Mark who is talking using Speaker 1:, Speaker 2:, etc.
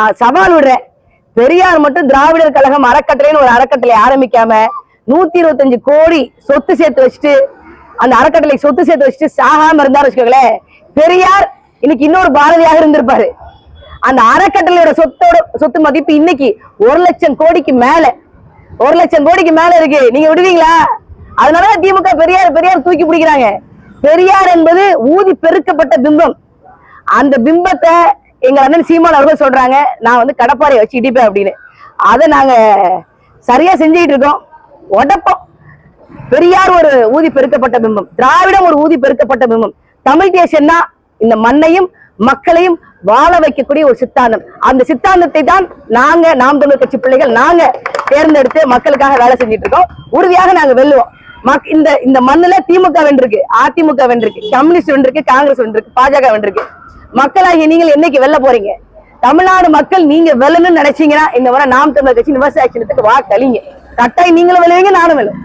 Speaker 1: நான் சவால் விடுறேன். பெரியார் மட்டும் திராவிடர் கழகம் அறக்கட்டளைன்னு ஒரு அறக்கட்டளை ஆரம்பிக்காம 125 கோடி சொத்து சேர்த்து வச்சுட்டு அந்த அறக்கட்டளை சொத்து சேர்த்து வச்சுட்டு சாகாம இருந்தாரு வச்சுக்கோங்களேன், பெரியார் இன்னைக்கு இன்னொரு பாரதியாக இருந்திருப்பாரு. அந்த அறக்கட்டளையோட சொத்து மதிப்பு இன்னைக்கு 1 லட்சம் கோடிக்கு மேல 1 லட்சம் கோடிக்கு மேல இருக்கு. நீங்க விடுவீங்களா? அதனால திமுக பெரியார் தூக்கி பிடிக்கிறாங்க. பெரியார் என்பது ஊதி பெருக்கப்பட்ட பிம்பம். அந்த பிம்பத்தை எங்க அண்ணன் சீமான் அவர்கள் சொல்றாங்க, நான் வந்து கடப்பாறையை வச்சு இடிப்பேன் அப்படின்னு. அதை நாங்க சரியா செஞ்சுக்கிட்டு இருக்கோம், உடப்போம். பெரியார் ஒரு ஊதி பெருக்கப்பட்ட பிம்பம், திராவிடம் ஒரு ஊதி பெருக்கப்பட்ட பிம்பம். தமிழ் தேசம்னா இந்த மண்ணையும் மக்களையும் வாழ வைக்கக்கூடிய ஒரு சித்தாந்தம். அந்த சித்தாந்தத்தை தான் நாங்க நாம் தமிழர் கட்சி பிள்ளைகள் நாங்க தேர்ந்தெடுத்து மக்களுக்காக வேலை செஞ்சுட்டு இருக்கோம். உறுதியாக நாங்க வெல்லுவோம். இந்த மண்ணுல திமுக வென்றிருக்கு, அதிமுக வென்றிருக்கு, கம்யூனிஸ்ட் வென்றிருக்கு, காங்கிரஸ் வென்றிருக்கு, பாஜக வென்றிருக்கு. மக்களாகிய நீங்கள் என்னைக்கு வெல்ல போறீங்க? தமிழ்நாடு மக்கள் நீங்க வெல்லணும்னு நினைச்சீங்கன்னா இந்த முறை நாம் தமிழர் கட்சி விவசாய சின்னத்துக்கு வாக்களிங்க. கட்டாயம் நீங்களும் வெல்லுவீங்க, நானும் வெல்லுவேன்.